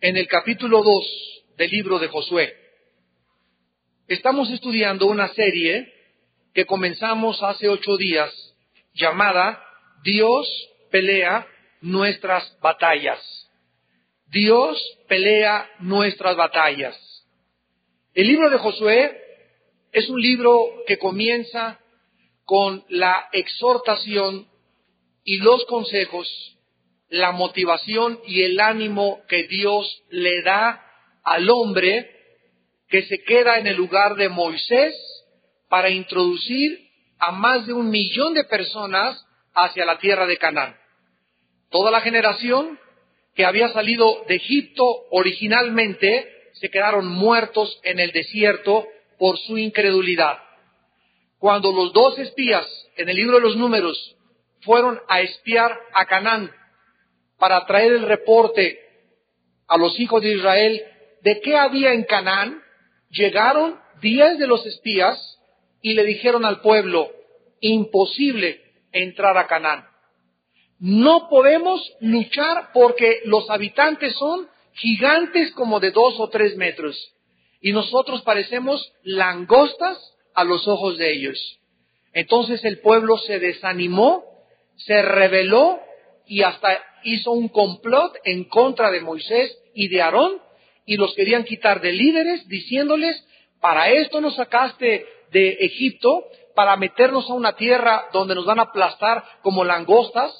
en el capítulo 2 del libro de Josué. Estamos estudiando una serie que comenzamos hace 8 días, llamada Dios pelea nuestras batallas. Dios pelea nuestras batallas. El libro de Josué es un libro que comienza con la exhortación y los consejos, la motivación y el ánimo que Dios le da al hombre que se queda en el lugar de Moisés para introducir a más de 1 millón de personas hacia la tierra de Canaán. Toda la generación que había salido de Egipto originalmente se quedaron muertos en el desierto por su incredulidad. Cuando los 2 espías en el libro de los Números fueron a espiar a Canaán para traer el reporte a los hijos de Israel de qué había en Canaán, llegaron 10 de los espías y le dijeron al pueblo: imposible entrar a Canaán. No podemos luchar porque los habitantes son gigantes como de 2 o 3 metros. Y nosotros parecemos langostas a los ojos de ellos. Entonces el pueblo se desanimó, se rebeló y hasta hizo un complot en contra de Moisés y de Aarón, y los querían quitar de líderes, diciéndoles: para esto nos sacaste de Egipto, para meternos a una tierra donde nos van a aplastar como langostas.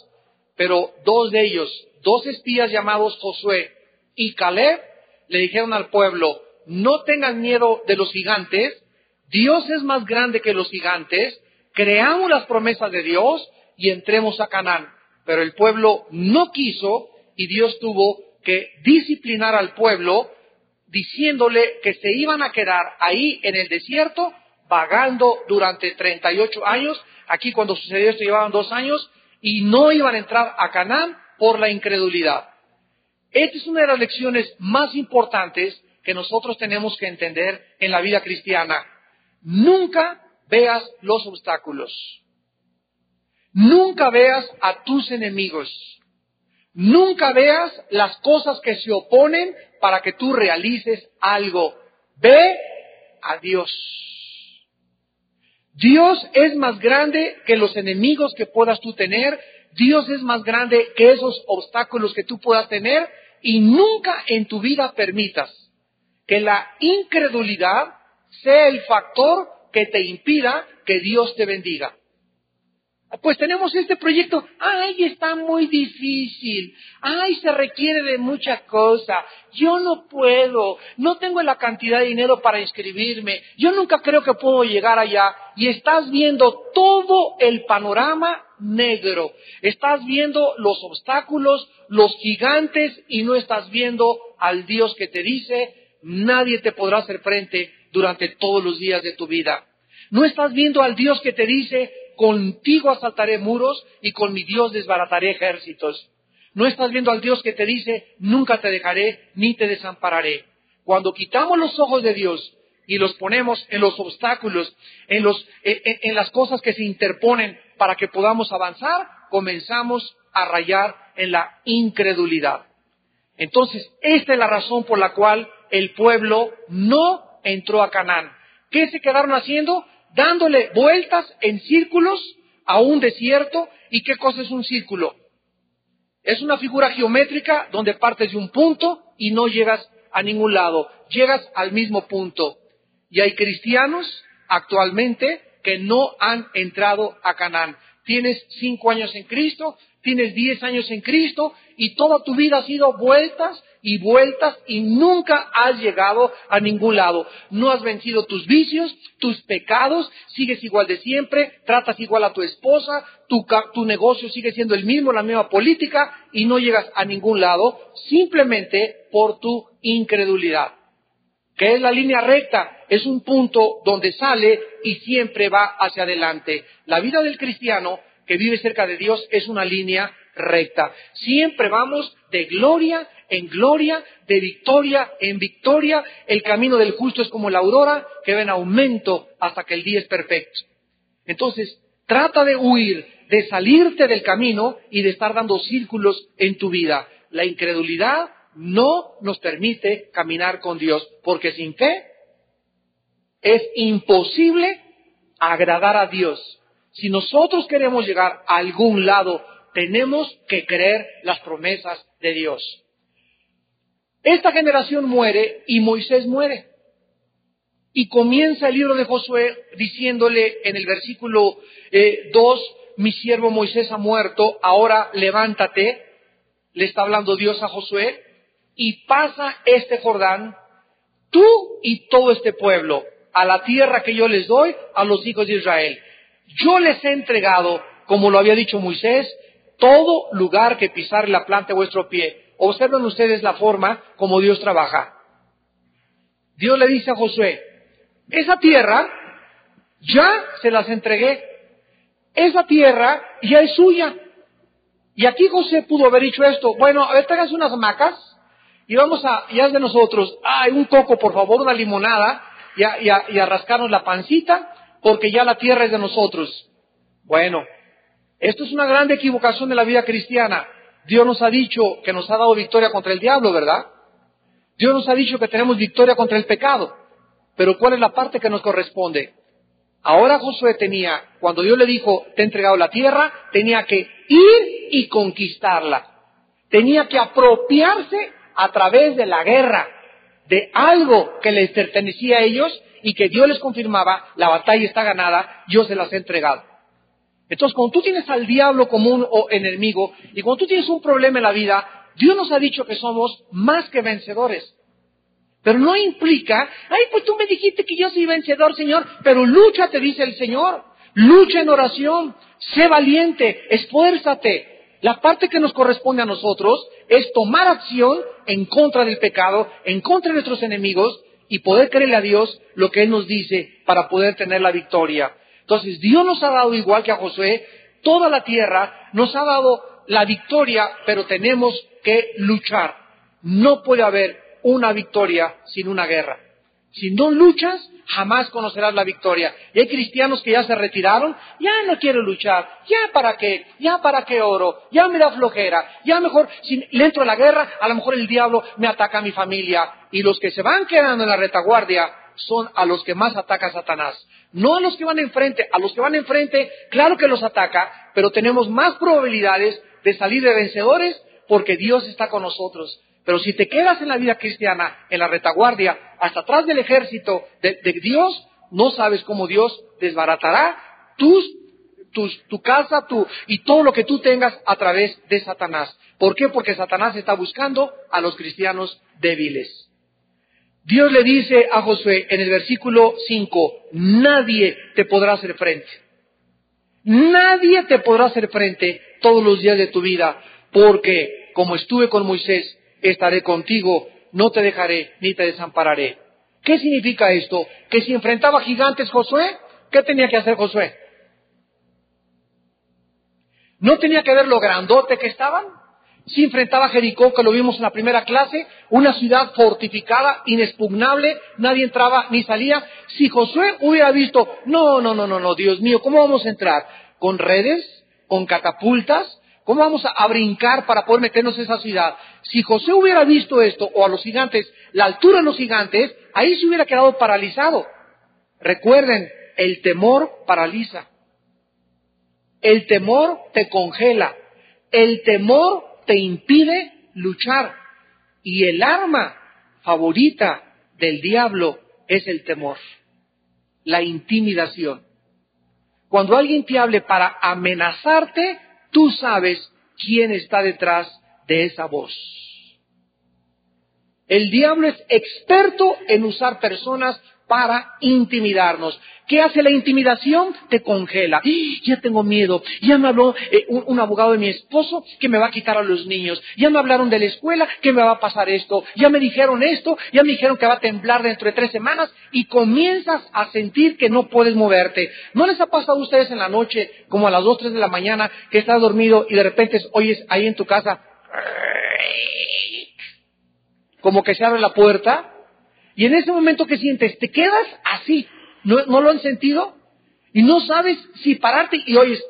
Pero 2 de ellos, 2 espías llamados Josué y Caleb, le dijeron al pueblo: no tengan miedo de los gigantes, Dios es más grande que los gigantes, creamos las promesas de Dios y entremos a Canaán. Pero el pueblo no quiso y Dios tuvo que disciplinar al pueblo diciéndole que se iban a quedar ahí en el desierto vagando durante 38 años. Aquí cuando sucedió esto llevaban 2 años y no iban a entrar a Canaán por la incredulidad. Esta es una de las lecciones más importantes que nosotros tenemos que entender en la vida cristiana. Nunca veas los obstáculos. Nunca veas a tus enemigos. Nunca veas las cosas que se oponen para que tú realices algo. Ve a Dios. Dios es más grande que los enemigos que puedas tú tener. Dios es más grande que esos obstáculos que tú puedas tener. Y nunca en tu vida permitas que la incredulidad sea el factor que te impida que Dios te bendiga. Pues tenemos este proyecto. Ay, está muy difícil. Ay, se requiere de mucha cosa. Yo no puedo. No tengo la cantidad de dinero para inscribirme. Yo nunca creo que puedo llegar allá. Y estás viendo todo el panorama negro. Estás viendo los obstáculos, los gigantes, y no estás viendo al Dios que te dice: nadie te podrá hacer frente durante todos los días de tu vida. No estás viendo al Dios que te dice: contigo asaltaré muros y con mi Dios desbarataré ejércitos. No estás viendo al Dios que te dice: nunca te dejaré ni te desampararé. Cuando quitamos los ojos de Dios y los ponemos en los obstáculos, en las cosas que se interponen para que podamos avanzar, comenzamos a rayar en la incredulidad. Entonces, esta es la razón por la cual el pueblo no entró a Canaán. ¿Qué se quedaron haciendo? Dándole vueltas en círculos a un desierto. ¿Y qué cosa es un círculo? Es una figura geométrica donde partes de un punto y no llegas a ningún lado. Llegas al mismo punto. Y hay cristianos actualmente que no han entrado a Canaán. Tienes 5 años en Cristo, tienes 10 años en Cristo y toda tu vida ha sido vueltas y vueltas y nunca has llegado a ningún lado. No has vencido tus vicios, tus pecados, sigues igual de siempre, tratas igual a tu esposa, tu negocio sigue siendo el mismo, la misma política, y no llegas a ningún lado simplemente por tu incredulidad. ¿Qué es la línea recta? Es un punto donde sale y siempre va hacia adelante. La vida del cristiano que vive cerca de Dios es una línea recta. Siempre vamos de gloria en gloria, de victoria en victoria. El camino del justo es como la aurora que va en aumento hasta que el día es perfecto. Entonces, trata de huir, de salirte del camino y de estar dando círculos en tu vida. La incredulidad no nos permite caminar con Dios, porque sin fe es imposible agradar a Dios. Si nosotros queremos llegar a algún lado, tenemos que creer las promesas de Dios. Esta generación muere y Moisés muere. Y comienza el libro de Josué diciéndole en el versículo 2, mi siervo Moisés ha muerto, ahora levántate, le está hablando Dios a Josué, y pasa este Jordán, tú y todo este pueblo, a la tierra que yo les doy a los hijos de Israel. Yo les he entregado, como lo había dicho Moisés, todo lugar que pisar la planta de vuestro pie. Observen ustedes la forma como Dios trabaja. Dios le dice a Josué, esa tierra ya se las entregué. Esa tierra ya es suya. Y aquí José pudo haber dicho esto, bueno, a ver, tráiganse unas hamacas y ya es de nosotros, un coco por favor, una limonada, y a rascarnos la pancita, porque ya la tierra es de nosotros. Bueno, esto es una gran equivocación de la vida cristiana. Dios nos ha dicho que nos ha dado victoria contra el diablo, ¿verdad? Dios nos ha dicho que tenemos victoria contra el pecado. Pero ¿cuál es la parte que nos corresponde? Ahora Josué cuando Dios le dijo, te he entregado la tierra, tenía que ir y conquistarla. Tenía que apropiarse a través de la guerra, de algo que les pertenecía a ellos y que Dios les confirmaba, la batalla está ganada, yo se las he entregado. Entonces, cuando tú tienes al diablo como un enemigo y cuando tú tienes un problema en la vida, Dios nos ha dicho que somos más que vencedores. Pero no implica, pues tú me dijiste que yo soy vencedor, Señor, pero lucha, te dice el Señor. Lucha en oración, sé valiente, esfuérzate. La parte que nos corresponde a nosotros es tomar acción en contra del pecado, en contra de nuestros enemigos y poder creerle a Dios lo que Él nos dice para poder tener la victoria. Entonces, Dios nos ha dado, igual que a Josué, toda la tierra, nos ha dado la victoria, pero tenemos que luchar. No puede haber una victoria sin una guerra. Si no luchas, jamás conocerás la victoria. Y hay cristianos que ya se retiraron, ya no quiero luchar, ya para qué oro, ya me da flojera, ya mejor, si le entro a la guerra, a lo mejor el diablo me ataca a mi familia. Y los que se van quedando en la retaguardia son a los que más ataca Satanás. No a los que van enfrente, a los que van enfrente, claro que los ataca, pero tenemos más probabilidades de salir de vencedores porque Dios está con nosotros. Pero si te quedas en la vida cristiana, en la retaguardia, hasta atrás del ejército de Dios, no sabes cómo Dios desbaratará tu casa y todo lo que tú tengas a través de Satanás. ¿Por qué? Porque Satanás está buscando a los cristianos débiles. Dios le dice a Josué en el versículo 5, nadie te podrá hacer frente. Nadie te podrá hacer frente todos los días de tu vida, porque como estuve con Moisés, estaré contigo, no te dejaré ni te desampararé. ¿Qué significa esto? Que si enfrentaba gigantes Josué, ¿qué tenía que hacer Josué? ¿No tenía que ver lo grandote que estaban? Si enfrentaba a Jericó, que lo vimos en la primera clase, una ciudad fortificada, inexpugnable, nadie entraba ni salía. Si Josué hubiera visto, no, Dios mío, ¿cómo vamos a entrar? ¿Con redes? ¿Con catapultas? ¿Cómo vamos a brincar para poder meternos en esa ciudad? Si José hubiera visto esto, o a los gigantes, la altura de los gigantes, ahí se hubiera quedado paralizado. Recuerden, el temor paraliza. El temor te congela. El temor te impide luchar. Y el arma favorita del diablo es el temor, la intimidación. Cuando alguien te hable para amenazarte, tú sabes quién está detrás de esa voz. El diablo es experto en usar personas para intimidarnos. ¿Qué hace la intimidación? Te congela. Ya tengo miedo. Ya me habló un abogado de mi esposo que me va a quitar a los niños. Ya me hablaron de la escuela que me va a pasar esto. Ya me dijeron esto. Ya me dijeron que va a temblar dentro de 3 semanas. Y comienzas a sentir que no puedes moverte. ¿No les ha pasado a ustedes en la noche, como a las 2, 3 de la mañana, que estás dormido y de repente oyes ahí en tu casa como que se abre la puerta? Y en ese momento que sientes, te quedas así. ¿No lo han sentido? Y no sabes si pararte y oyes.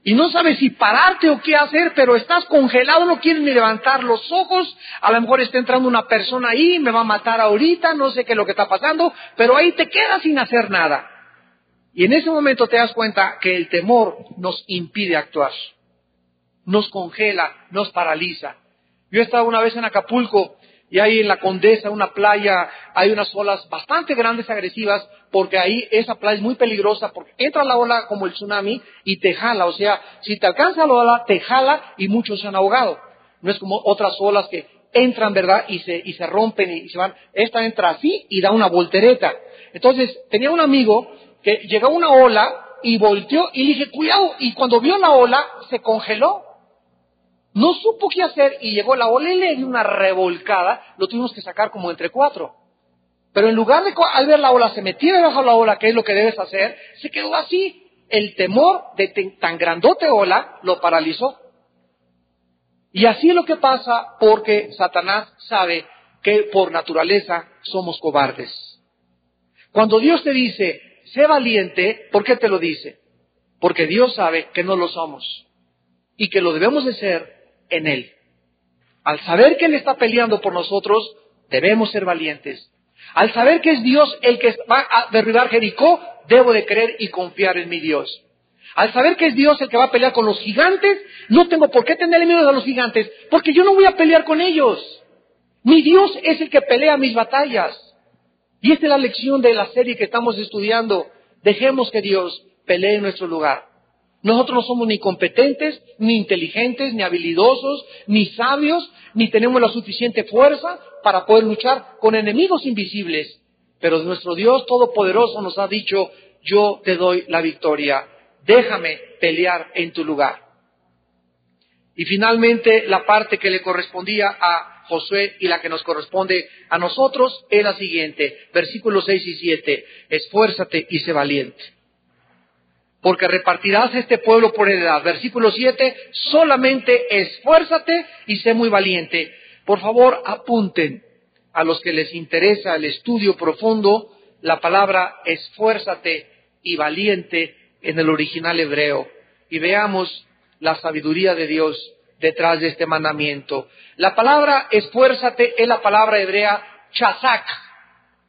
y no sabes si pararte o qué hacer, pero estás congelado, no quieres ni levantar los ojos. A lo mejor está entrando una persona ahí, me va a matar ahorita, no sé qué es lo que está pasando, pero ahí te quedas sin hacer nada. Y en ese momento te das cuenta que el temor nos impide actuar, nos congela, nos paraliza. Yo he estado una vez en Acapulco y ahí en la Condesa, una playa, hay unas olas bastante grandes, agresivas, porque ahí esa playa es muy peligrosa, porque entra la ola como el tsunami y te jala. O sea, si te alcanza la ola, te jala y muchos se han ahogado. No es como otras olas que entran, ¿verdad? Y se rompen y se van. Esta entra así y da una voltereta. Entonces, tenía un amigo que llegó una ola y volteó y le dije, cuidado. Y cuando vio la ola, se congeló. No supo qué hacer y llegó la ola y le dio una revolcada. Lo tuvimos que sacar como entre 4. Pero en lugar de al ver la ola se metiera debajo de la ola, que es lo que debes hacer, se quedó así. El temor de tan grandote ola lo paralizó. Y así es lo que pasa porque Satanás sabe que por naturaleza somos cobardes. Cuando Dios te dice, sé valiente, ¿por qué te lo dice? Porque Dios sabe que no lo somos y que lo debemos de ser en Él. Al saber que Él está peleando por nosotros, debemos ser valientes. Al saber que es Dios el que va a derribar Jericó, debo de creer y confiar en mi Dios. Al saber que es Dios el que va a pelear con los gigantes, no tengo por qué tenerle miedo a los gigantes, porque yo no voy a pelear con ellos. Mi Dios es el que pelea mis batallas. Y esta es la lección de la serie que estamos estudiando. Dejemos que Dios pelee en nuestro lugar. Nosotros no somos ni competentes, ni inteligentes, ni habilidosos, ni sabios, ni tenemos la suficiente fuerza para poder luchar con enemigos invisibles. Pero nuestro Dios Todopoderoso nos ha dicho, yo te doy la victoria, déjame pelear en tu lugar. Y finalmente la parte que le correspondía a Josué y la que nos corresponde a nosotros es la siguiente, versículos 6 y 7, esfuérzate y sé valiente, porque repartirás este pueblo por heredad. Versículo 7, solamente esfuérzate y sé muy valiente. Por favor, apunten a los que les interesa el estudio profundo la palabra esfuérzate y valiente en el original hebreo. Y veamos la sabiduría de Dios detrás de este mandamiento. La palabra esfuérzate es la palabra hebrea chazak,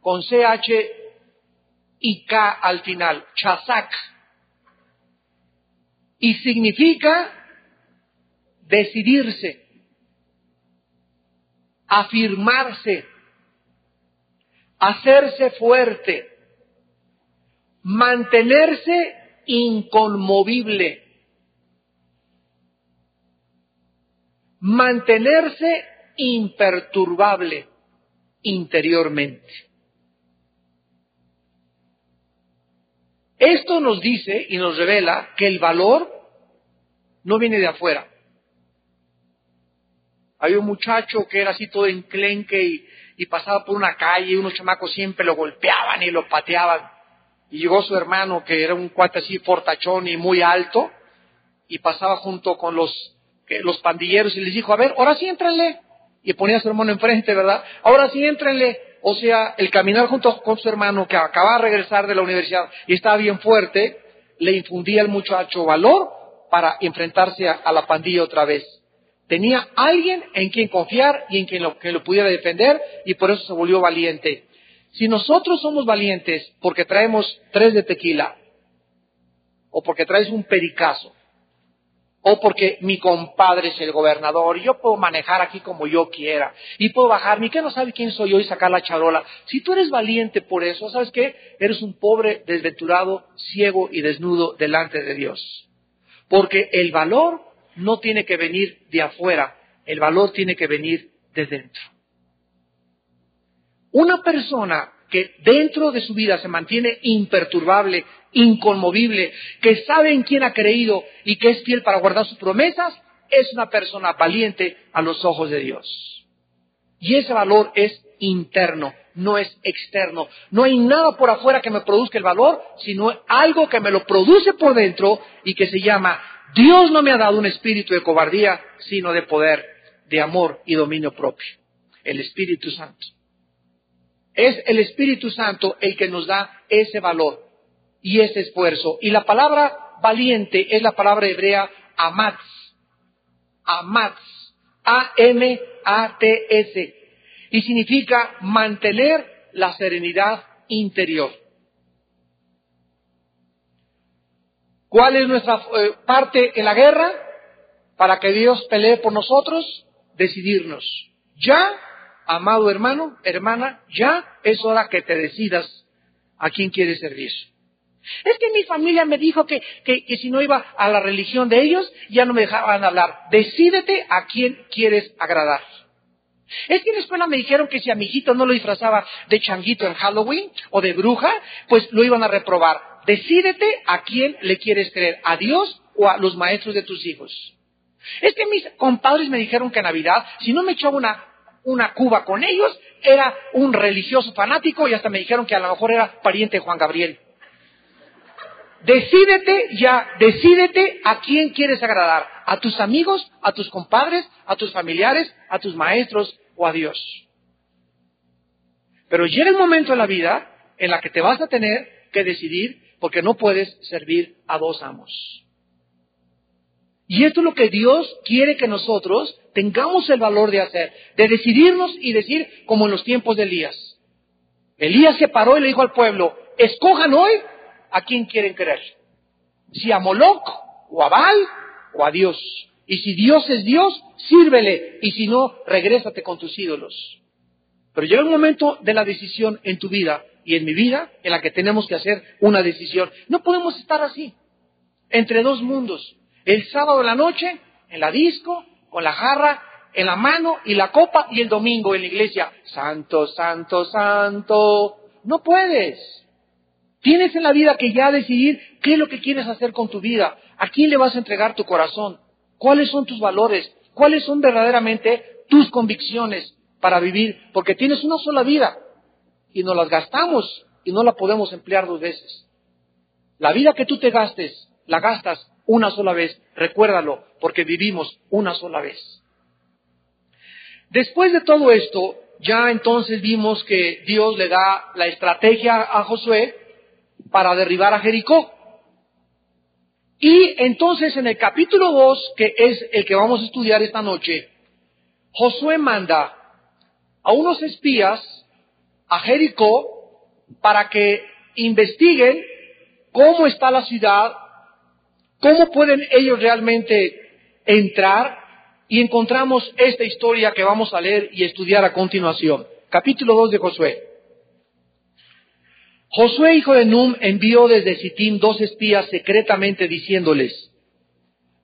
con CH y K al final, chazak. Y significa decidirse, afirmarse, hacerse fuerte, mantenerse inconmovible, mantenerse imperturbable interiormente. Esto nos dice y nos revela que el valor no viene de afuera. Había un muchacho que era así todo enclenque y pasaba por una calle y unos chamacos siempre lo golpeaban y lo pateaban. Y llegó su hermano, que era un cuate así fortachón y muy alto, y pasaba junto con los pandilleros y les dijo, a ver, ahora sí éntrenle. Y ponía a su hermano enfrente, ¿verdad? Ahora sí éntrenle. O sea, el caminar junto con su hermano, que acababa de regresar de la universidad y estaba bien fuerte, le infundía al muchacho valor para enfrentarse a la pandilla otra vez. Tenía alguien en quien confiar y en quien lo pudiera defender, y por eso se volvió valiente. Si nosotros somos valientes porque traemos 3 de tequila, o porque traes un pericazo, o porque mi compadre es el gobernador y yo puedo manejar aquí como yo quiera y puedo bajarme, y que no sabe quién soy yo, y sacar la charola. Si tú eres valiente por eso, ¿sabes qué? Eres un pobre, desventurado, ciego y desnudo delante de Dios. Porque el valor no tiene que venir de afuera, el valor tiene que venir de dentro. Una persona que dentro de su vida se mantiene imperturbable, inconmovible, que sabe en quién ha creído y que es fiel para guardar sus promesas, es una persona valiente a los ojos de Dios. Y ese valor es interno, no es externo. No hay nada por afuera que me produzca el valor, sino algo que me lo produce por dentro y que se llama: Dios no me ha dado un espíritu de cobardía, sino de poder, de amor y dominio propio. El Espíritu Santo. Es el Espíritu Santo el que nos da ese valor y ese esfuerzo. Y la palabra valiente es la palabra hebrea amatz. Amatz. A-M-A-T-S. Y significa mantener la serenidad interior. ¿Cuál es nuestra parte en la guerra? Para que Dios pelee por nosotros, decidirnos. Ya, amado hermano, hermana, ya es hora que te decidas a quién quieres servir. Es que mi familia me dijo que si no iba a la religión de ellos, ya no me dejaban hablar. Decídete a quién quieres agradar. Es que en la escuela me dijeron que si a mi hijito no lo disfrazaba de changuito en Halloween o de bruja, pues lo iban a reprobar. Decídete a quién le quieres creer, a Dios o a los maestros de tus hijos. Es que mis compadres me dijeron que en Navidad, si no me echaba una cuba con ellos, era un religioso fanático y hasta me dijeron que a lo mejor era pariente de Juan Gabriel. Decídete a quién quieres agradar, a tus amigos, a tus compadres, a tus familiares, a tus maestros o a Dios. Pero llega el momento en la vida en la que te vas a tener que decidir porque no puedes servir a dos amos. Y esto es lo que Dios quiere que nosotros tengamos el valor de hacer, de decidirnos y decir como en los tiempos de Elías. Elías se paró y le dijo al pueblo, escojan hoy a quién quieren creer. Si a Moloc, o a Baal, o a Dios. Y si Dios es Dios, sírvele. Y si no, regrésate con tus ídolos. Pero llega un momento de la decisión en tu vida y en mi vida en la que tenemos que hacer una decisión. No podemos estar así, entre dos mundos. El sábado en la noche, en la disco, con la jarra en la mano y la copa, y el domingo en la iglesia, santo, santo, santo. No puedes. Tienes en la vida que ya decidir qué es lo que quieres hacer con tu vida, a quién le vas a entregar tu corazón, cuáles son tus valores, cuáles son verdaderamente tus convicciones para vivir, porque tienes una sola vida y nos las gastamos y no la podemos emplear dos veces. La vida que tú te gastes, la gastas una sola vez, recuérdalo, porque vivimos una sola vez. Después de todo esto, ya entonces vimos que Dios le da la estrategia a Josué para derribar a Jericó. Y entonces en el capítulo 2, que es el que vamos a estudiar esta noche, Josué manda a unos espías a Jericó para que investiguen cómo está la ciudad, cómo pueden ellos realmente entrar, y encontramos esta historia que vamos a leer y estudiar a continuación. Capítulo 2 de Josué. Josué, hijo de Num, envió desde Sittim 2 espías secretamente diciéndoles,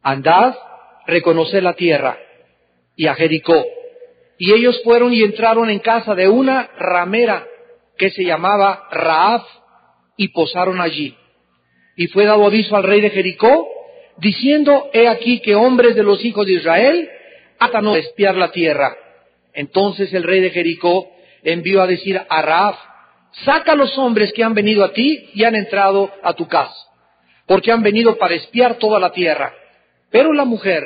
andad, reconoced la tierra, y a Jericó. Y ellos fueron y entraron en casa de una ramera que se llamaba Rahab, y posaron allí. Y fue dado aviso al rey de Jericó, diciendo, he aquí que hombres de los hijos de Israel atan a espiar la tierra. Entonces el rey de Jericó envió a decir a Rahab, saca a los hombres que han venido a ti y han entrado a tu casa, porque han venido para espiar toda la tierra. Pero la mujer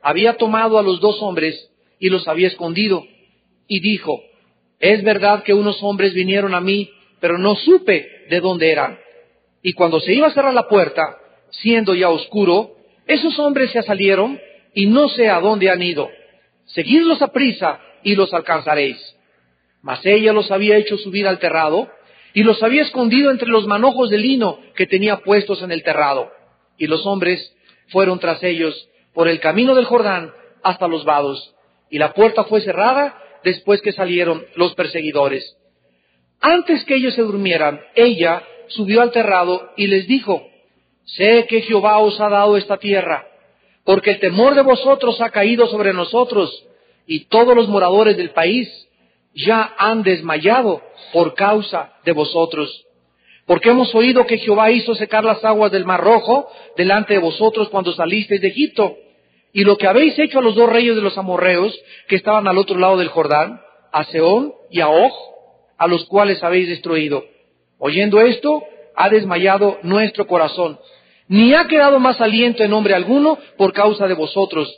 había tomado a los 2 hombres y los había escondido, y dijo, es verdad que unos hombres vinieron a mí, pero no supe de dónde eran. Y cuando se iba a cerrar la puerta, siendo ya oscuro, esos hombres se salieron y no sé a dónde han ido. Seguidlos aprisa y los alcanzaréis. Mas ella los había hecho subir al terrado y los había escondido entre los manojos de lino que tenía puestos en el terrado. Y los hombres fueron tras ellos por el camino del Jordán hasta los vados. Y la puerta fue cerrada después que salieron los perseguidores. Antes que ellos se durmieran, ella subió al terrado y les dijo, sé que Jehová os ha dado esta tierra, porque el temor de vosotros ha caído sobre nosotros, y todos los moradores del país ya han desmayado por causa de vosotros. Porque hemos oído que Jehová hizo secar las aguas del Mar Rojo delante de vosotros cuando salisteis de Egipto, y lo que habéis hecho a los 2 reyes de los amorreos que estaban al otro lado del Jordán, a Sehón y a Og, a los cuales habéis destruido. Oyendo esto, ha desmayado nuestro corazón, ni ha quedado más aliento en hombre alguno por causa de vosotros,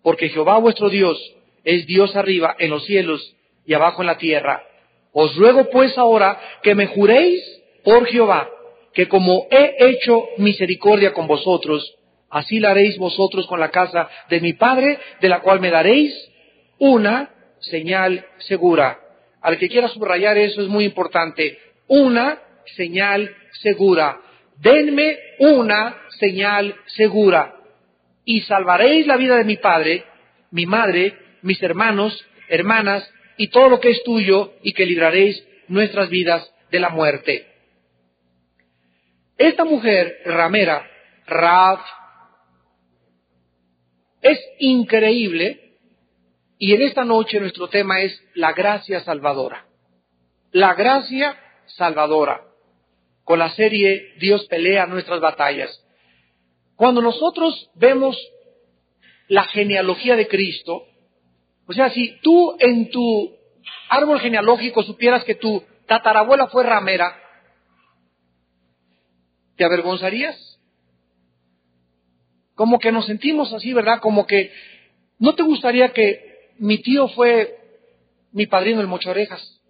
porque Jehová vuestro Dios es Dios arriba en los cielos y abajo en la tierra. Os ruego pues ahora que me juréis por Jehová, que como he hecho misericordia con vosotros, así la haréis vosotros con la casa de mi Padre, de la cual me daréis una señal segura. Al que quiera subrayar eso es muy importante. Una señal segura. Denme una señal segura. Y salvaréis la vida de mi padre, mi madre, mis hermanos, hermanas, y todo lo que es tuyo, y que libraréis nuestras vidas de la muerte. Esta mujer ramera, Rahab, es increíble, y en esta noche nuestro tema es la gracia salvadora. La gracia salvadora. Con la serie Dios pelea nuestras batallas. Cuando nosotros vemos la genealogía de Cristo, o sea, si tú en tu árbol genealógico supieras que tu tatarabuela fue ramera, ¿te avergonzarías? Como que nos sentimos así, ¿verdad? Como que ¿no te gustaría que mi tío fue mi padrino el mocho orejas?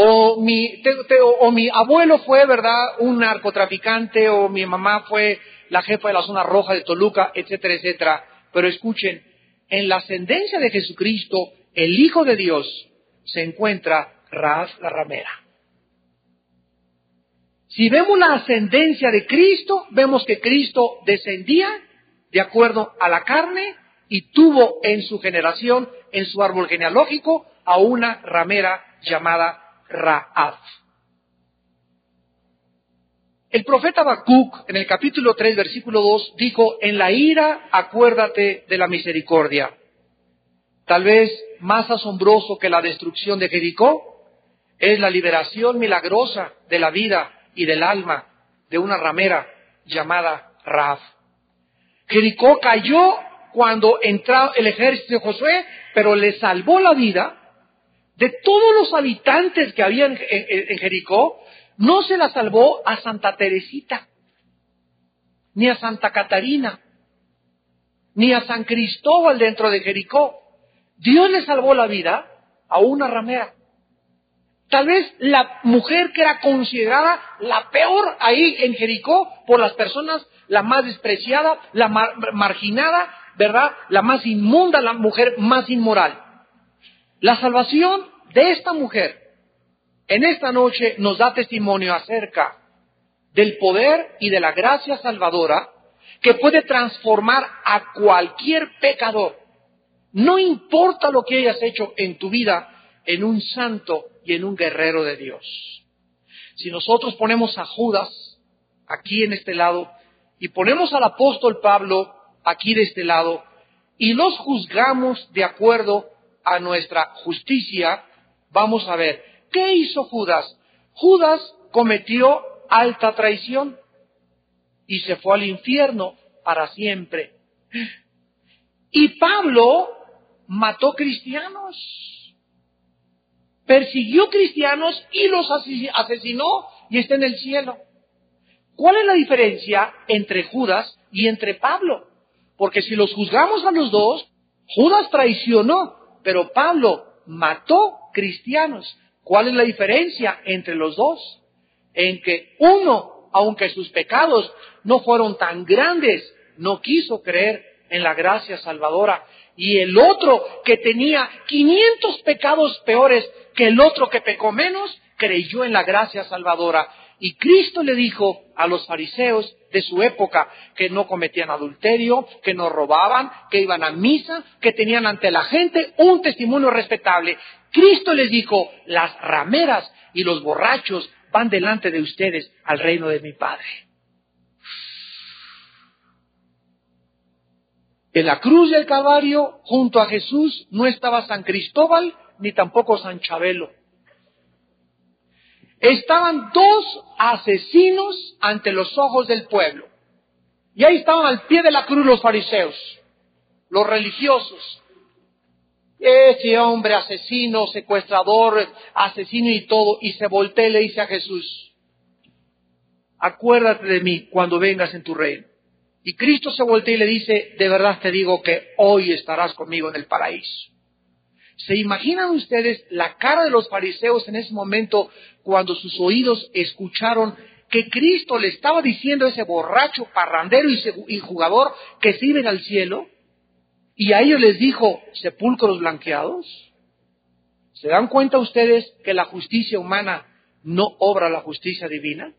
O mi abuelo fue, ¿verdad?, un narcotraficante, o mi mamá fue la jefa de la zona roja de Toluca, etcétera, etcétera. Pero escuchen, en la ascendencia de Jesucristo, el Hijo de Dios, se encuentra Rahab la ramera. Si vemos la ascendencia de Cristo, vemos que Cristo descendía de acuerdo a la carne y tuvo en su generación, en su árbol genealógico, a una ramera llamada Rahab. El profeta Habacuc, en el capítulo 3, versículo 2, dijo: en la ira acuérdate de la misericordia. Tal vez más asombroso que la destrucción de Jericó es la liberación milagrosa de la vida y del alma de una ramera llamada Rahab. Jericó cayó cuando entró el ejército de Josué, pero le salvó la vida. De todos los habitantes que había en Jericó, no se la salvó a Santa Teresita, ni a Santa Catarina, ni a San Cristóbal dentro de Jericó. Dios le salvó la vida a una ramera. Tal vez la mujer que era considerada la peor ahí en Jericó por las personas, la más despreciada, la marginada, ¿verdad? La más inmunda, la mujer más inmoral. La salvación de esta mujer en esta noche nos da testimonio acerca del poder y de la gracia salvadora que puede transformar a cualquier pecador. No importa lo que hayas hecho en tu vida, en un santo y en un guerrero de Dios. Si nosotros ponemos a Judas aquí en este lado y ponemos al apóstol Pablo aquí de este lado y los juzgamos de acuerdo a nuestra justicia, vamos a ver, ¿qué hizo Judas? Judas cometió alta traición y se fue al infierno para siempre. Y Pablo mató cristianos, persiguió cristianos y los asesinó y está en el cielo. ¿Cuál es la diferencia entre Judas y entre Pablo? Porque si los juzgamos a los dos, Judas traicionó, pero Pablo mató cristianos. ¿Cuál es la diferencia entre los dos? En que uno, aunque sus pecados no fueron tan grandes, no quiso creer en la gracia salvadora. Y el otro, que tenía 500 pecados peores que el otro que pecó menos, creyó en la gracia salvadora. Y Cristo le dijo a los fariseos de su época que no cometían adulterio, que no robaban, que iban a misa, que tenían ante la gente un testimonio respetable. Cristo les dijo: las rameras y los borrachos van delante de ustedes al reino de mi Padre. En la cruz del Calvario, junto a Jesús, no estaba San Cristóbal ni tampoco San Chabelo. Estaban dos asesinos ante los ojos del pueblo. Y ahí estaban al pie de la cruz los fariseos, los religiosos. Ese hombre asesino, secuestrador, asesino y todo. Y se voltea y le dice a Jesús: acuérdate de mí cuando vengas en tu reino. Y Cristo se voltea y le dice: de verdad te digo que hoy estarás conmigo en el paraíso. ¿Se imaginan ustedes la cara de los fariseos en ese momento cuando sus oídos escucharon que Cristo le estaba diciendo a ese borracho, parrandero y jugador que se iban al cielo? Y a ellos les dijo, sepulcros blanqueados. ¿Se dan cuenta ustedes que la justicia humana no obra la justicia divina?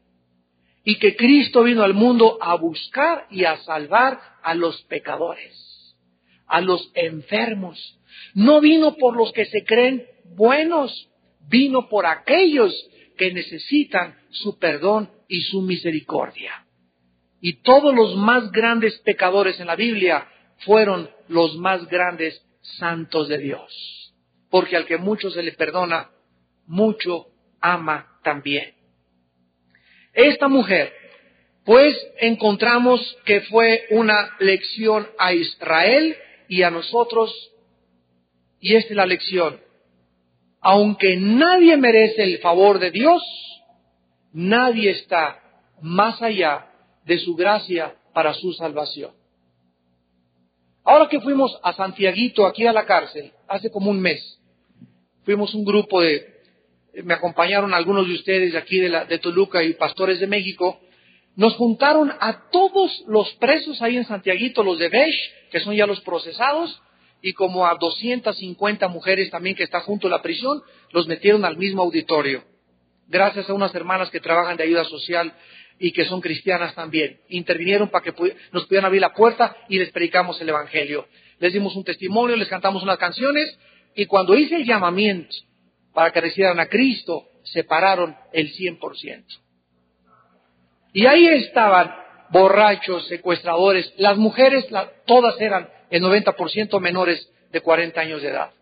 Y que Cristo vino al mundo a buscar y a salvar a los pecadores, a los enfermos. No vino por los que se creen buenos, vino por aquellos que necesitan su perdón y su misericordia. Y todos los más grandes pecadores en la Biblia fueron los más grandes santos de Dios. Porque al que mucho se le perdona, mucho ama también. Esta mujer, pues encontramos que fue una lección a Israel y a nosotros. Y esta es la lección. Aunque nadie merece el favor de Dios, nadie está más allá de su gracia para su salvación. Ahora que fuimos a Santiaguito, aquí a la cárcel, hace como un mes, fuimos un grupo me acompañaron algunos de ustedes de aquí de Toluca y pastores de México, nos juntaron a todos los presos ahí en Santiaguito, los de Besh, que son ya los procesados, y como a 250 mujeres también que están junto a la prisión, los metieron al mismo auditorio. Gracias a unas hermanas que trabajan de ayuda social y que son cristianas también. Intervinieron para que nos pudieran abrir la puerta y les predicamos el Evangelio. Les dimos un testimonio, les cantamos unas canciones y cuando hice el llamamiento para que recibieran a Cristo, separaron el 100%. Y ahí estaban borrachos, secuestradores, las mujeres, todas eran el 90% menores de 40 años de edad.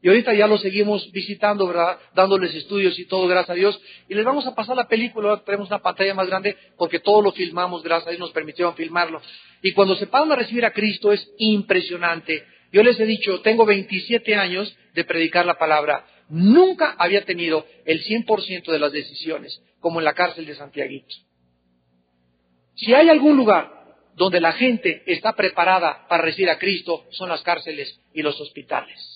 Y ahorita ya los seguimos visitando, ¿verdad? Dándoles estudios y todo, gracias a Dios. Y les vamos a pasar la película, tenemos una pantalla más grande, porque todo lo filmamos, gracias a Dios nos permitieron filmarlo. Y cuando se paran a recibir a Cristo es impresionante. Yo les he dicho, tengo 27 años de predicar la palabra. Nunca había tenido el 100% de las decisiones, como en la cárcel de Santiaguito. Si hay algún lugar donde la gente está preparada para recibir a Cristo, son las cárceles y los hospitales.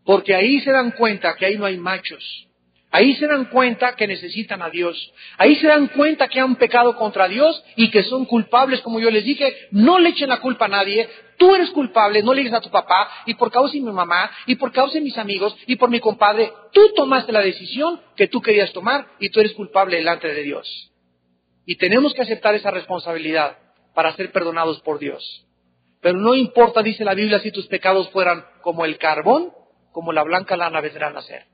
Porque ahí se dan cuenta que ahí no hay machos. Ahí se dan cuenta que necesitan a Dios. Ahí se dan cuenta que han pecado contra Dios y que son culpables, como yo les dije. No le echen la culpa a nadie. Tú eres culpable, no le digas a tu papá, y por causa de mi mamá, y por causa de mis amigos, y por mi compadre. Tú tomaste la decisión que tú querías tomar y tú eres culpable delante de Dios. Y tenemos que aceptar esa responsabilidad para ser perdonados por Dios. Pero no importa, dice la Biblia, si tus pecados fueran como el carbón, como la blanca lana vendrán a ser.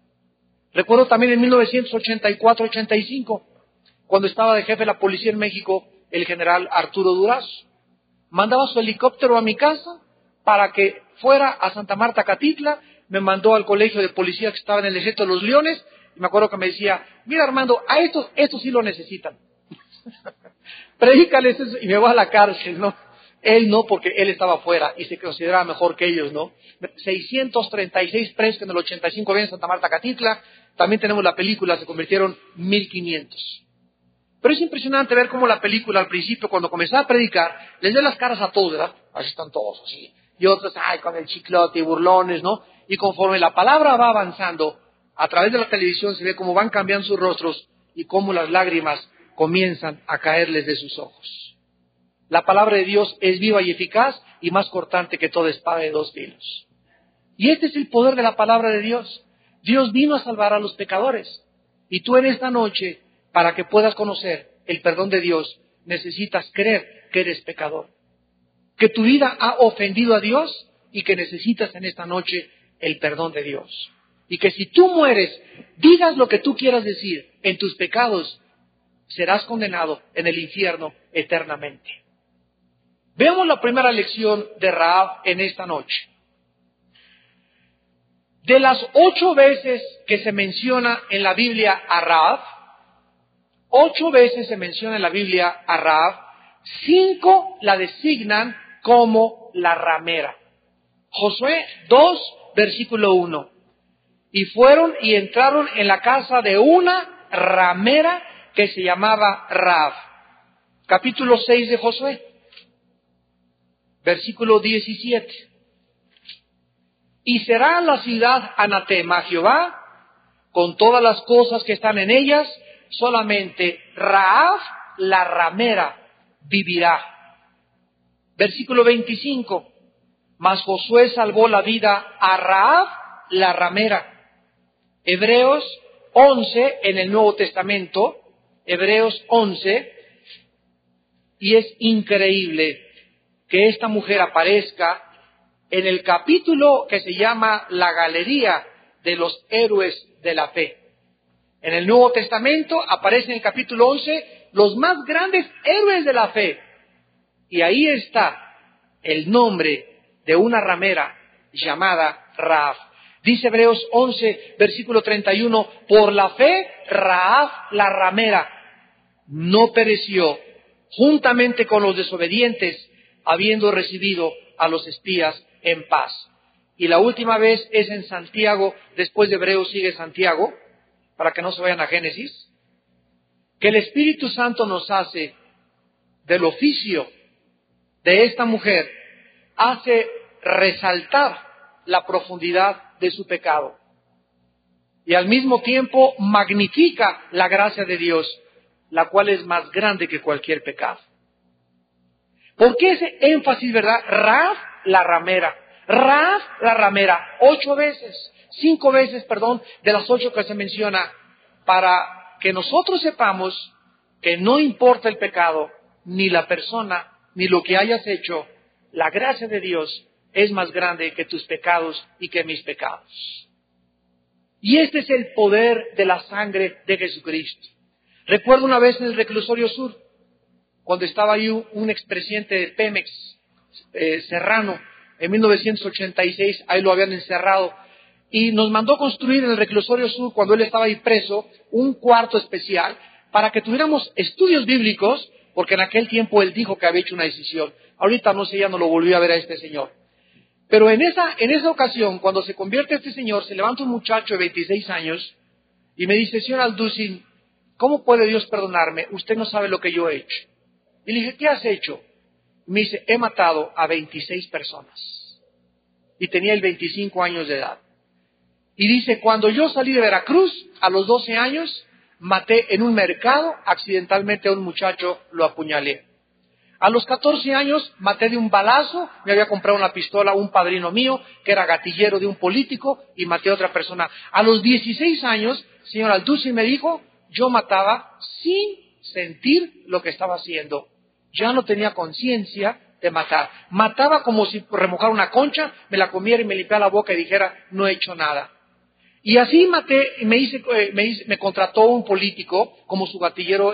Recuerdo también en 1984-85, cuando estaba de jefe de la policía en México, el general Arturo Durazo. Mandaba su helicóptero a mi casa para que fuera a Santa Marta, Catitla. Me mandó al colegio de policía que estaba en el Ejército de los Leones. Y me acuerdo que me decía, mira Armando, a estos sí lo necesitan. Predícales eso y me voy a la cárcel, ¿no? Él no, porque él estaba afuera y se consideraba mejor que ellos, ¿no? 636 presos en el 85 ven en Santa Marta, Catitla. También tenemos la película, se convirtieron 1500. Pero es impresionante ver cómo la película al principio, cuando comenzaba a predicar, les da las caras a todos, ¿verdad? Así están todos, así. Y otros, con el chiclote y burlones, ¿no? Y conforme la palabra va avanzando, a través de la televisión se ve cómo van cambiando sus rostros y cómo las lágrimas comienzan a caerles de sus ojos. La palabra de Dios es viva y eficaz y más cortante que toda espada de dos filos. Y este es el poder de la palabra de Dios. Dios vino a salvar a los pecadores. Y tú en esta noche, para que puedas conocer el perdón de Dios, necesitas creer que eres pecador. Que tu vida ha ofendido a Dios y que necesitas en esta noche el perdón de Dios. Y que si tú mueres, digas lo que tú quieras decir en tus pecados, serás condenado en el infierno eternamente. Veamos la primera lección de Rahab en esta noche. De las 8 veces que se menciona en la Biblia a Rahab, 8 veces se menciona en la Biblia a Rahab, 5 la designan como la ramera. Josué 2, versículo 1. Y fueron y entraron en la casa de una ramera que se llamaba Rahab. Capítulo 6 de Josué, versículo 17. Y será la ciudad anatema a Jehová, con todas las cosas que están en ellas, solamente Rahab la ramera vivirá. Versículo 25. Mas Josué salvó la vida a Rahab la ramera. Hebreos 11 en el Nuevo Testamento, Hebreos 11, y es increíble que esta mujer aparezca en el capítulo que se llama la Galería de los Héroes de la Fe. En el Nuevo Testamento aparece en el capítulo 11 los más grandes héroes de la fe. Y ahí está el nombre de una ramera llamada Rahab. Dice Hebreos 11, versículo 31, por la fe Rahab la ramera no pereció juntamente con los desobedientes, habiendo recibido a los espías en paz. Y la última vez es en Santiago, después de Hebreos sigue Santiago, para que no se vayan a Génesis, que el Espíritu Santo nos hace del oficio de esta mujer, hace resaltar la profundidad de su pecado. Y al mismo tiempo magnifica la gracia de Dios, la cual es más grande que cualquier pecado. ¿Por qué ese énfasis, verdad? Rahab la ramera. Rahab la ramera, 5 veces, de las 8 que se menciona, para que nosotros sepamos que no importa el pecado, ni la persona, ni lo que hayas hecho, la gracia de Dios es más grande que tus pecados y que mis pecados. Y este es el poder de la sangre de Jesucristo. Recuerdo una vez en el reclusorio sur, cuando estaba ahí un expresidente de Pemex, Serrano, en 1986, ahí lo habían encerrado, y nos mandó construir en el reclusorio sur, cuando él estaba ahí preso, un cuarto especial para que tuviéramos estudios bíblicos, porque en aquel tiempo él dijo que había hecho una decisión. Ahorita no sé, ya no lo volvió a ver a este señor. Pero en esa ocasión, cuando se convierte este señor, se levanta un muchacho de 26 años y me dice, señor Alducin, ¿cómo puede Dios perdonarme? Usted no sabe lo que yo he hecho. Y le dije, ¿qué has hecho? Me dice, he matado a 26 personas. Y tenía él 25 años de edad. Y dice, cuando yo salí de Veracruz, a los 12 años, maté en un mercado, accidentalmente a un muchacho, lo apuñalé. A los 14 años, maté de un balazo, me había comprado una pistola un padrino mío, que era gatillero de un político, y maté a otra persona. A los 16 años, señor Alducin me dijo, yo mataba sin sentir lo que estaba haciendo. Ya no tenía conciencia de matar. Mataba como si remojara una concha, me la comiera y me limpiara la boca y dijera, no he hecho nada. Y así maté, me contrató un político como su gatillero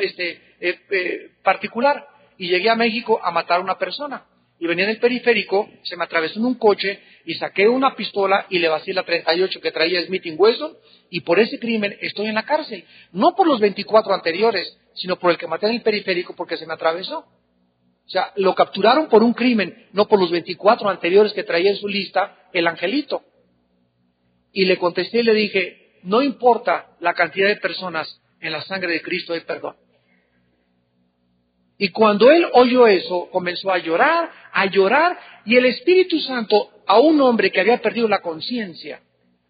particular. Y llegué a México a matar a una persona. Y venía en el periférico, se me atravesó en un coche y saqué una pistola y le vacié la 38 que traía Smith & Wesson. Y por ese crimen estoy en la cárcel. No por los 24 anteriores, sino por el que maté en el periférico porque se me atravesó. O sea, lo capturaron por un crimen, no por los 24 anteriores que traía en su lista el angelito. Y le contesté y le dije, no importa la cantidad de personas, en la sangre de Cristo hay perdón. Y cuando él oyó eso, comenzó a llorar, y el Espíritu Santo, a un hombre que había perdido la conciencia,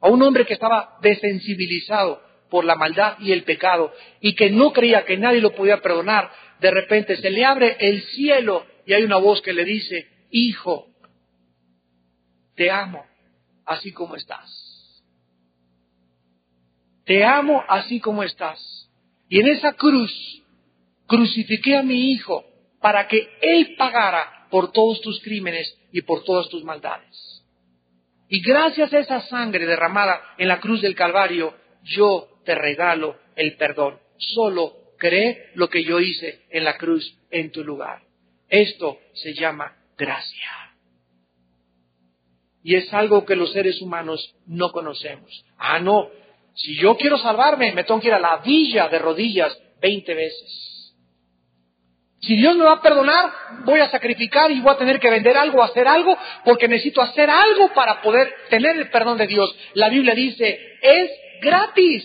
a un hombre que estaba desensibilizado por la maldad y el pecado, y que no creía que nadie lo podía perdonar, de repente se le abre el cielo, y hay una voz que le dice, hijo, te amo, así como estás. Te amo así como estás. Y en esa cruz, crucifiqué a mi hijo para que él pagara por todos tus crímenes y por todas tus maldades. Y gracias a esa sangre derramada en la cruz del Calvario, yo te regalo el perdón. Solo cree lo que yo hice en la cruz en tu lugar. Esto se llama gracia. Y es algo que los seres humanos no conocemos. No, si yo quiero salvarme, me tengo que ir a la villa de rodillas 20 veces. Si Dios me va a perdonar, voy a sacrificar y voy a tener que vender algo, hacer algo, porque necesito hacer algo para poder tener el perdón de Dios. La Biblia dice, es gratis.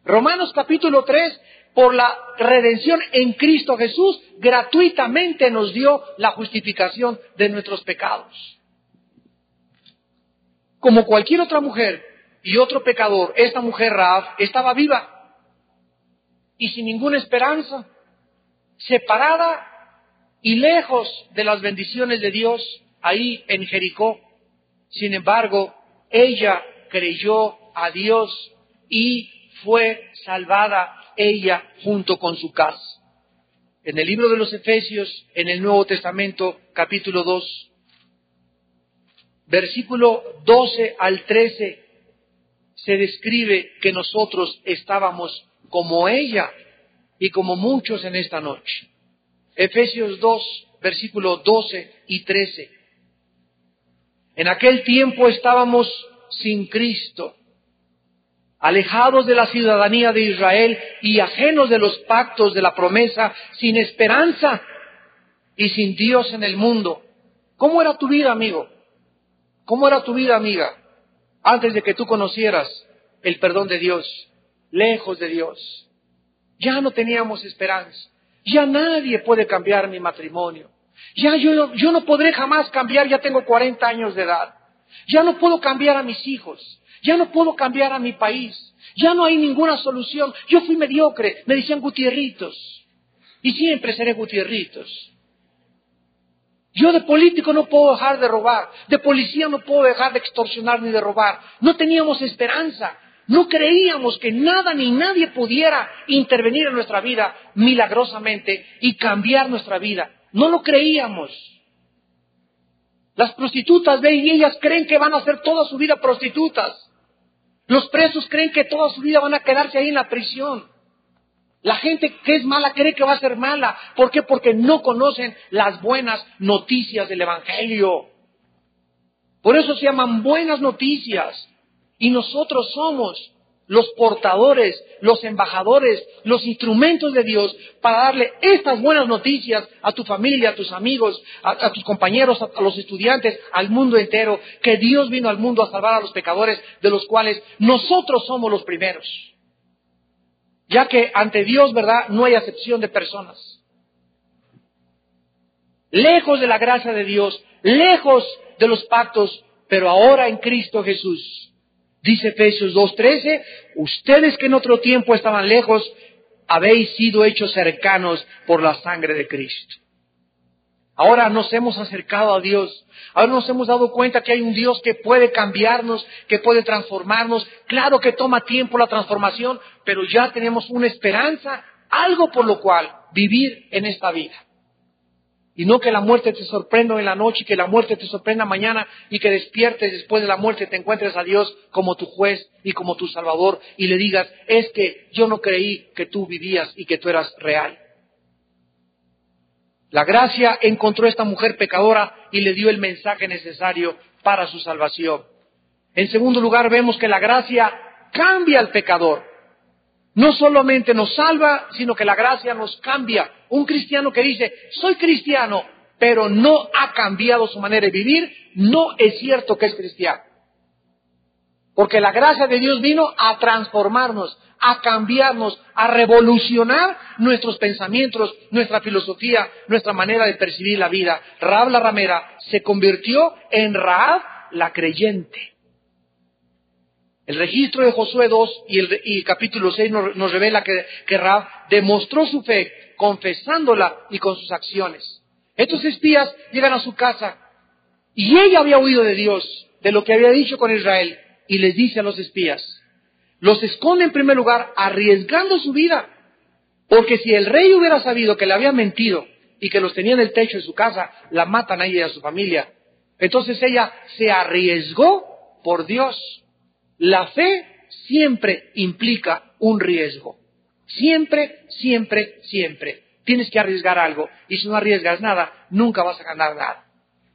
Romanos capítulo 3, por la redención en Cristo Jesús, gratuitamente nos dio la justificación de nuestros pecados. Como cualquier otra mujer y otro pecador, esta mujer Rahab estaba viva y sin ninguna esperanza, separada y lejos de las bendiciones de Dios ahí en Jericó. Sin embargo, ella creyó a Dios y fue salvada ella junto con su casa. En el libro de los Efesios, en el Nuevo Testamento, capítulo 2, versículo 12 al 13, se describe que nosotros estábamos como ella y como muchos en esta noche. Efesios 2, versículo 12 y 13. En aquel tiempo estábamos sin Cristo, alejados de la ciudadanía de Israel y ajenos de los pactos de la promesa, sin esperanza y sin Dios en el mundo. ¿Cómo era tu vida, amigo? ¿Cómo era tu vida, amiga? Antes de que tú conocieras el perdón de Dios, lejos de Dios. Ya no teníamos esperanza. Ya nadie puede cambiar mi matrimonio. Ya yo no podré jamás cambiar, ya tengo 40 años de edad. Ya no puedo cambiar a mis hijos. Ya no puedo cambiar a mi país. Ya no hay ninguna solución. Yo fui mediocre. Me decían Gutierritos. Y siempre seré Gutierritos. Yo de político no puedo dejar de robar. De policía no puedo dejar de extorsionar ni de robar. No teníamos esperanza. No creíamos que nada ni nadie pudiera intervenir en nuestra vida milagrosamente y cambiar nuestra vida. No lo creíamos. Las prostitutas, ven, y ellas creen que van a ser toda su vida prostitutas. Los presos creen que toda su vida van a quedarse ahí en la prisión. La gente que es mala cree que va a ser mala. ¿Por qué? Porque no conocen las buenas noticias del Evangelio. Por eso se llaman buenas noticias. Y nosotros somos los portadores, los embajadores, los instrumentos de Dios para darle estas buenas noticias a tu familia, a tus amigos, a tus compañeros, a los estudiantes, al mundo entero, que Dios vino al mundo a salvar a los pecadores, de los cuales nosotros somos los primeros. Ya que ante Dios, ¿verdad?, no hay acepción de personas. Lejos de la gracia de Dios, lejos de los pactos, pero ahora en Cristo Jesús. Dice Efesios 2:13, ustedes que en otro tiempo estaban lejos, habéis sido hechos cercanos por la sangre de Cristo. Ahora nos hemos acercado a Dios. Ahora nos hemos dado cuenta que hay un Dios que puede cambiarnos, que puede transformarnos. Claro que toma tiempo la transformación, pero ya tenemos una esperanza, algo por lo cual vivir en esta vida. Y no que la muerte te sorprenda en la noche, y que la muerte te sorprenda mañana, y que despiertes después de la muerte, te encuentres a Dios como tu juez y como tu salvador, y le digas, es que yo no creí que tú vivías y que tú eras real. La gracia encontró a esta mujer pecadora y le dio el mensaje necesario para su salvación. En segundo lugar, vemos que la gracia cambia al pecador. No solamente nos salva, sino que la gracia nos cambia. Un cristiano que dice, soy cristiano, pero no ha cambiado su manera de vivir, no es cierto que es cristiano. Porque la gracia de Dios vino a transformarnos, a cambiarnos, a revolucionar nuestros pensamientos, nuestra filosofía, nuestra manera de percibir la vida. Rahab la ramera se convirtió en Rahab la creyente. El registro de Josué 2 y el capítulo 6 nos revela que Rahab demostró su fe confesándola y con sus acciones. Estos espías llegan a su casa y ella había oído de Dios, de lo que había dicho con Israel, y les dice a los espías, los esconde en primer lugar arriesgando su vida, porque si el rey hubiera sabido que le había mentido y que los tenía en el techo de su casa, la matan a ella y a su familia. Entonces ella se arriesgó por Dios. La fe siempre implica un riesgo. Siempre, siempre, siempre. Tienes que arriesgar algo. Y si no arriesgas nada, nunca vas a ganar nada.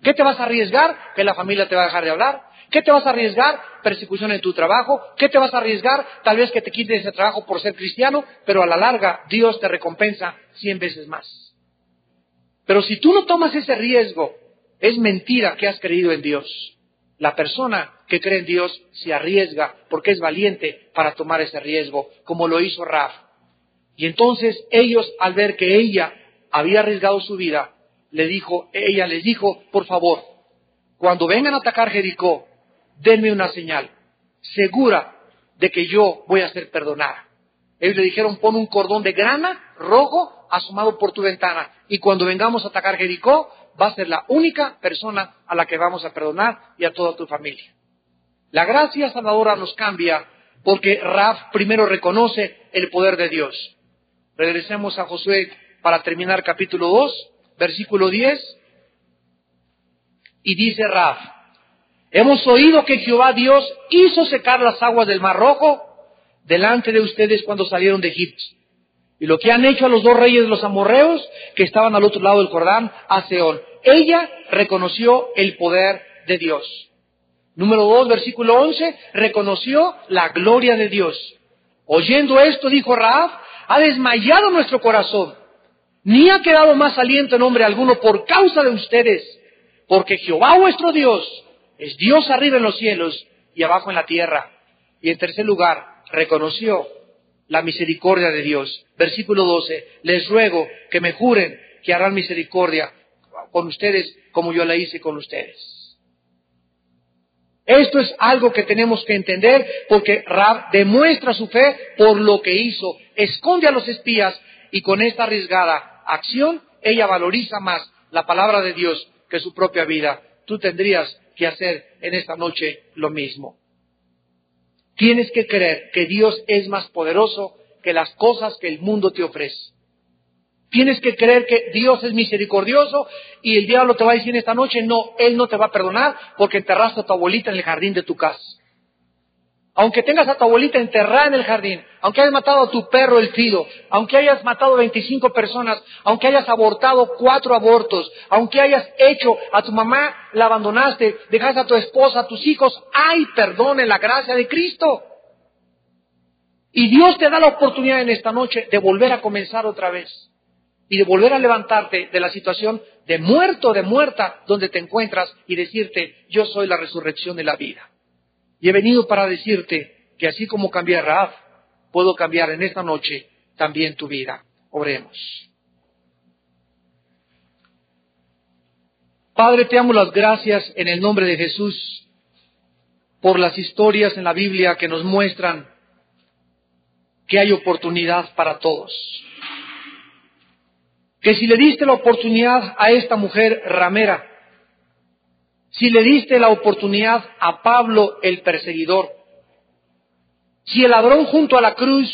¿Qué te vas a arriesgar? Que la familia te va a dejar de hablar. ¿Qué te vas a arriesgar? Persecución en tu trabajo. ¿Qué te vas a arriesgar? Tal vez que te quites ese trabajo por ser cristiano, pero a la larga Dios te recompensa 100 veces más. Pero si tú no tomas ese riesgo, es mentira que has creído en Dios. La persona que cree en Dios se arriesga porque es valiente para tomar ese riesgo, como lo hizo Rahab. Y entonces ellos, al ver que ella había arriesgado su vida, ella les dijo, por favor, cuando vengan a atacar Jericó, denme una señal segura de que yo voy a ser perdonada. Ellos le dijeron, pon un cordón de grana rojo asomado por tu ventana, y cuando vengamos a atacar Jericó, va a ser la única persona a la que vamos a perdonar y a toda tu familia. La gracia salvadora nos cambia porque Rahab primero reconoce el poder de Dios. Regresemos a Josué para terminar capítulo 2, versículo 10. Y dice Rahab, hemos oído que Jehová Dios hizo secar las aguas del Mar Rojo delante de ustedes cuando salieron de Egipto. Y lo que han hecho a los 2 reyes de los amorreos que estaban al otro lado del Jordán, a Sehón. Ella reconoció el poder de Dios. Número 2, versículo 11, reconoció la gloria de Dios. Oyendo esto, dijo Rahab, ha desmayado nuestro corazón, ni ha quedado más aliento en hombre alguno por causa de ustedes, porque Jehová vuestro Dios es Dios arriba en los cielos y abajo en la tierra. Y en tercer lugar, reconoció la misericordia de Dios. Versículo 12, les ruego que me juren que harán misericordia con ustedes como yo la hice con ustedes. Esto es algo que tenemos que entender porque Rahab demuestra su fe por lo que hizo, esconde a los espías y con esta arriesgada acción ella valoriza más la palabra de Dios que su propia vida. Tú tendrías que hacer en esta noche lo mismo. Tienes que creer que Dios es más poderoso que las cosas que el mundo te ofrece. Tienes que creer que Dios es misericordioso y el diablo te va a decir esta noche, no, Él no te va a perdonar porque enterraste a tu abuelita en el jardín de tu casa. Aunque tengas a tu abuelita enterrada en el jardín, aunque hayas matado a tu perro el Fido, aunque hayas matado 25 personas, aunque hayas abortado 4 abortos, aunque hayas hecho a tu mamá, la abandonaste, dejaste a tu esposa, a tus hijos, hay perdón en la gracia de Cristo. Y Dios te da la oportunidad en esta noche de volver a comenzar otra vez. Y de volver a levantarte de la situación de muerto, de muerta, donde te encuentras y decirte, yo soy la resurrección y la vida. Y he venido para decirte que así como cambié a Rahab, puedo cambiar en esta noche también tu vida. Oremos. Padre, te damos las gracias en el nombre de Jesús por las historias en la Biblia que nos muestran que hay oportunidad para todos. Que si le diste la oportunidad a esta mujer ramera, si le diste la oportunidad a Pablo el perseguidor, si el ladrón junto a la cruz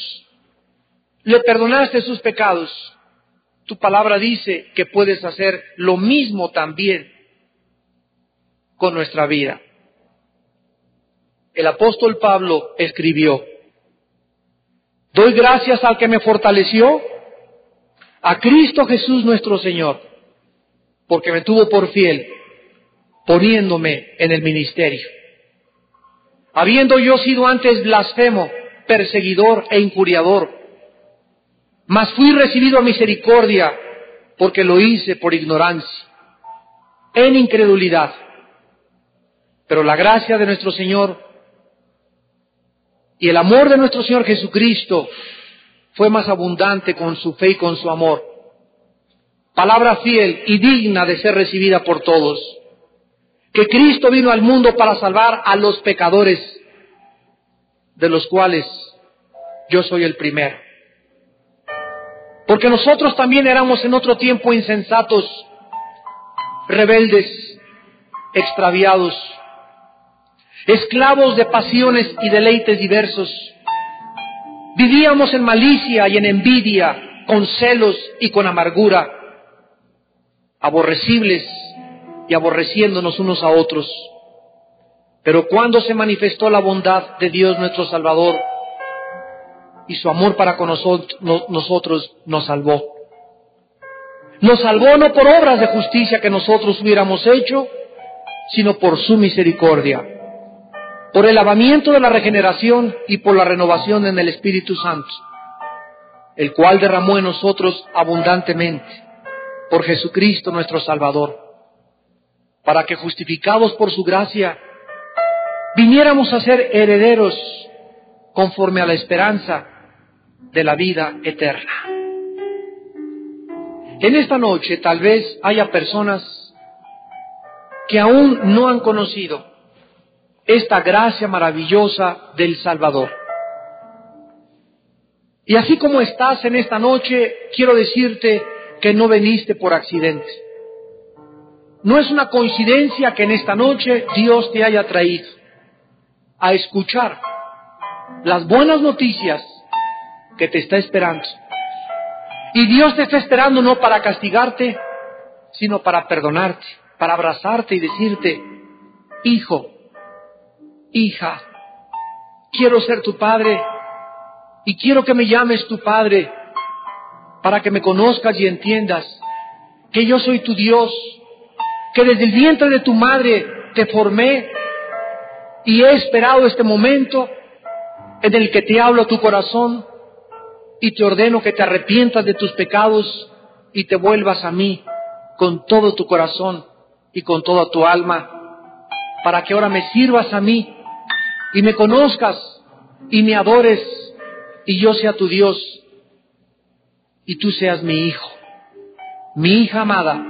le perdonaste sus pecados, tu palabra dice que puedes hacer lo mismo también con nuestra vida. El apóstol Pablo escribió, doy gracias al que me fortaleció, a Cristo Jesús nuestro Señor, porque me tuvo por fiel, poniéndome en el ministerio. Habiendo yo sido antes blasfemo, perseguidor e injuriador, mas fui recibido a misericordia, porque lo hice por ignorancia, en incredulidad. Pero la gracia de nuestro Señor y el amor de nuestro Señor Jesucristo fue más abundante con su fe y con su amor. Palabra fiel y digna de ser recibida por todos. Que Cristo vino al mundo para salvar a los pecadores, de los cuales yo soy el primero. Porque nosotros también éramos en otro tiempo insensatos, rebeldes, extraviados, esclavos de pasiones y deleites diversos. Vivíamos en malicia y en envidia, con celos y con amargura, aborrecibles y aborreciéndonos unos a otros. Pero cuando se manifestó la bondad de Dios nuestro Salvador y su amor para con nosotros nos salvó. Nos salvó no por obras de justicia que nosotros hubiéramos hecho, sino por su misericordia, por el lavamiento de la regeneración y por la renovación en el Espíritu Santo, el cual derramó en nosotros abundantemente por Jesucristo nuestro Salvador, para que justificados por su gracia, viniéramos a ser herederos conforme a la esperanza de la vida eterna. En esta noche tal vez haya personas que aún no han conocido esta gracia maravillosa del Salvador. Y así como estás en esta noche, quiero decirte que no viniste por accidente. No es una coincidencia que en esta noche Dios te haya traído a escuchar las buenas noticias que te está esperando. Y Dios te está esperando no para castigarte, sino para perdonarte, para abrazarte y decirte: hijo, hija, quiero ser tu padre y quiero que me llames tu padre, para que me conozcas y entiendas que yo soy tu Dios, que desde el vientre de tu madre te formé y he esperado este momento en el que te hablo a tu corazón y te ordeno que te arrepientas de tus pecados y te vuelvas a mí con todo tu corazón y con toda tu alma, para que ahora me sirvas a mí y me conozcas y me adores y yo sea tu Dios y tú seas mi hijo, mi hija amada,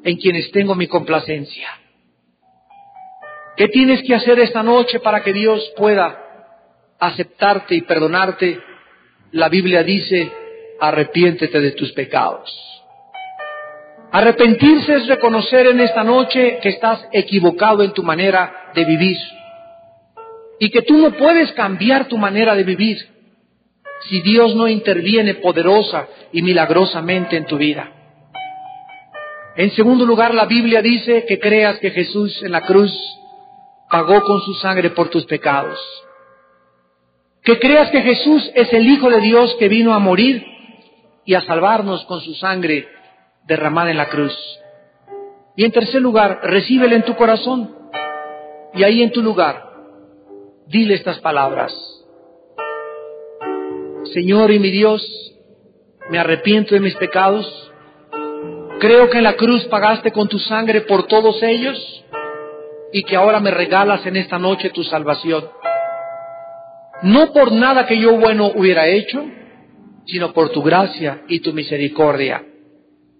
en quienes tengo mi complacencia. ¿Qué tienes que hacer esta noche para que Dios pueda aceptarte y perdonarte? La Biblia dice: arrepiéntete de tus pecados. Arrepentirse es reconocer en esta noche que estás equivocado en tu manera de vivir y que tú no puedes cambiar tu manera de vivir si Dios no interviene poderosa y milagrosamente en tu vida. En segundo lugar, la Biblia dice que creas que Jesús en la cruz pagó con su sangre por tus pecados. Que creas que Jesús es el Hijo de Dios que vino a morir y a salvarnos con su sangre derramada en la cruz. Y en tercer lugar, recíbele en tu corazón y ahí en tu lugar dile estas palabras: Señor y mi Dios, me arrepiento de mis pecados. Creo que en la cruz pagaste con tu sangre por todos ellos y que ahora me regalas en esta noche tu salvación. No por nada que yo bueno hubiera hecho, sino por tu gracia y tu misericordia.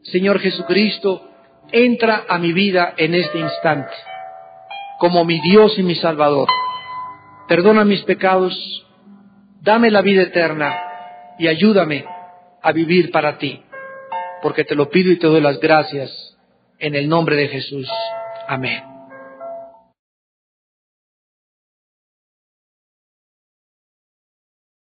Señor Jesucristo, entra a mi vida en este instante, como mi Dios y mi Salvador. Perdona mis pecados, dame la vida eterna y ayúdame a vivir para ti, porque te lo pido y te doy las gracias en el nombre de Jesús. Amén.